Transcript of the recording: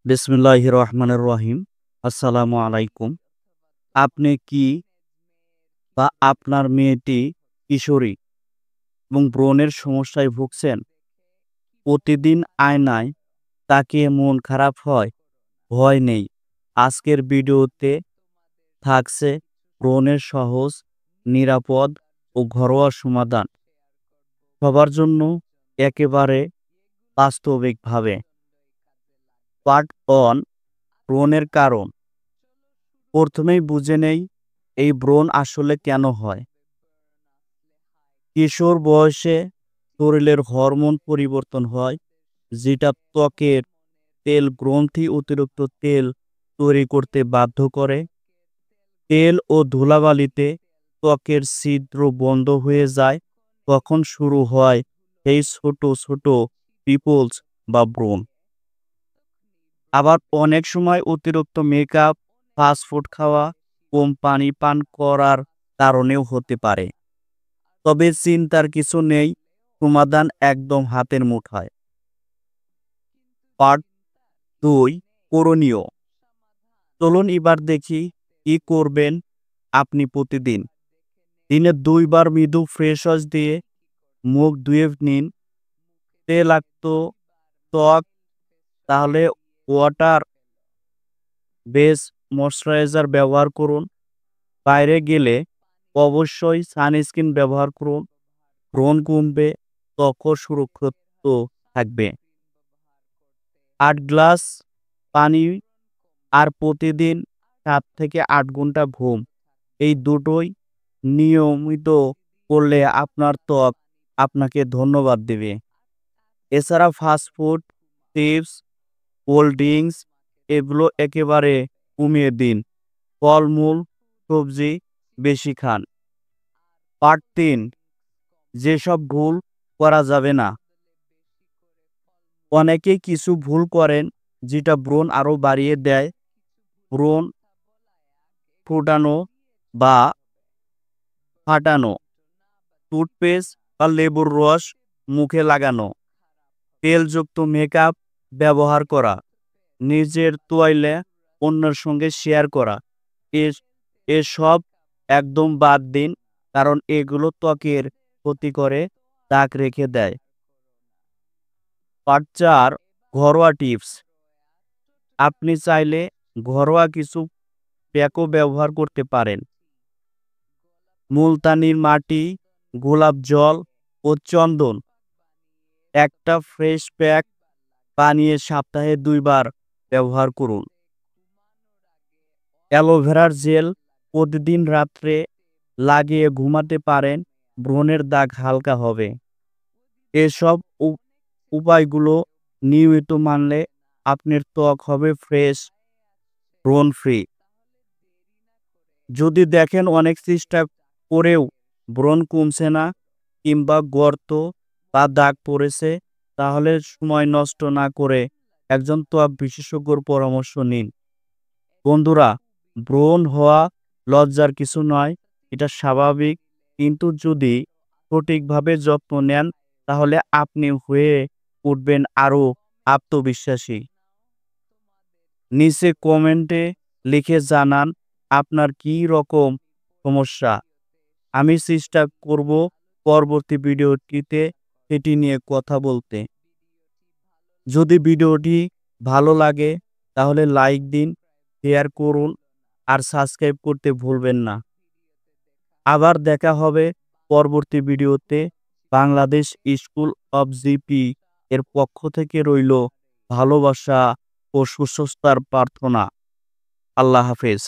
বিসমিল্লাহির রহমানির রহিম। আসসালামু আলাইকুম। আপনি কি বা আপনার মেয়েটি কিশোরী এবং ব্রণের সমস্যায় ভুগছেন? প্রতিদিন আয়নায় তাকিয়ে মন খারাপ হয়? ভয় নেই। আজকের ভিডিওতে থাকছে ব্রণের সহজ, নিরাপদ ও ঘরোয়া সমাধান। সবার জন্য একেবারে বাস্তবিকভাবে। পার্ট 1, ব্রণের কারণ। প্রথমেই বুঝে নেই এই ব্রণ আসলে কেন হয়। কিশোর বয়সে শরীরের হরমোন পরিবর্তন হয়, যেটা ত্বকের তেল গ্রন্থি অতিরিক্ত তেল তৈরি করতে বাধ্য করে। তেল ও ধুলাবালিতে ত্বকের ছিদ্র বন্ধ হয়ে যায়, তখন শুরু হয় এই ছোট ছোট পিপলস বা ব্রণ। আবার অনেক সময় অতিরিক্ত মেকআপ, ফাস্টফুড খাওয়া, কম পানি পান করার কারণেও হতে পারে। তবে চিন্তার কিছু নেই, সমাধান একদম হাতের মুঠায়। পার্ট 2, করণীয়। চলুন এবার দেখি কি করবেন আপনি প্রতিদিন। দিনে 2 বার মৃদু ফ্রেশ ওয়াশ দিয়ে মুখ ধুয়ে নিন। তৈলাক্ত ত্বক তাহলে ওয়াটার বেস ময়শ্চারাইজার ব্যবহার করুন। বাইরে গেলে অবশ্যই সানস্ক্রিন ব্যবহার করুন। ব্রণ কমবে, ত্বকও সুরক্ষিত থাকবে। 8 গ্লাস পানি আর প্রতিদিন 7 থেকে 8 ঘন্টা ঘুম, এই দুটোই নিয়মিত করলে আপনার ত্বক আপনাকে ধন্যবাদ দেবে। এছাড়া ফাস্টফুড, চিপস, কোল্ড ড্রিঙ্কস এগুলো একেবারে কমিয়ে দিন। ফলমূল, সবজি বেশি খান। পার্ট 3, যেসব ভুল করা যাবে না। অনেকেই কিছু ভুল করেন যেটা ব্রণ আরো বাড়িয়ে দেয়। ব্রণ ফোটানো বা ফাটানো, টুথপেস্ট বা লেবুর রস মুখে লাগানো, তেলযুক্ত মেকআপ ব্যবহার করা, নিজের তোয়ালে অন্যের সঙ্গে শেয়ার করা, এস- এসব একদম বাদ দিন, কারণ এগুলো ত্বকের ক্ষতি করে, দাগ রেখে দেয়। পার্ট 4, ঘরোয়া টিপস। আপনি চাইলে ঘরোয়া কিছু প্যাকও ব্যবহার করতে পারেন। মুলতানির মাটি, গোলাপ জল ও চন্দন একটা ফ্রেশ প্যাক বানিয়ে সপ্তাহে 2 বার ব্যবহার করুন। অ্যালোভেরার জেল প্রতিদিন রাত্রে লাগিয়ে ঘুমাতে পারেন, ব্রণের দাগ হালকা হবে। এসব উপায়গুলো নিয়মিত মানলে আপনার ত্বক হবে ফ্রেশ, ব্রণ ফ্রি। যদি দেখেন অনেক চেষ্টা করেও ব্রণ কমছে না কিংবা গর্ত বা দাগ পড়েছে, তাহলে সময় নষ্ট না করে একজন ত্বক বিশেষজ্ঞর পরামর্শ নিন। বন্ধুরা, ব্রণ হওয়া লজ্জার কিছু নয়, এটা স্বাভাবিক। কিন্তু যদি সঠিকভাবে যত্ন নেন, তাহলে আপনি হয়ে উঠবেন আরো আত্মবিশ্বাসী। নিচে কমেন্টে লিখে জানান আপনার কি রকম সমস্যা। আমি চেষ্টা করব পরবর্তী ভিডিওটিতে এটি নিয়ে কথা বলতে। যদি ভিডিওটি ভালো লাগে তাহলে লাইক দিন, শেয়ার করুন আর সাবস্ক্রাইব করতে ভুলবেন না। আবার দেখা হবে পরবর্তী ভিডিওতে। বাংলাদেশ স্কুল অব জিপি এর পক্ষ থেকে রইল ভালোবাসা ও সুস্থতার প্রার্থনা। আল্লাহ হাফেজ।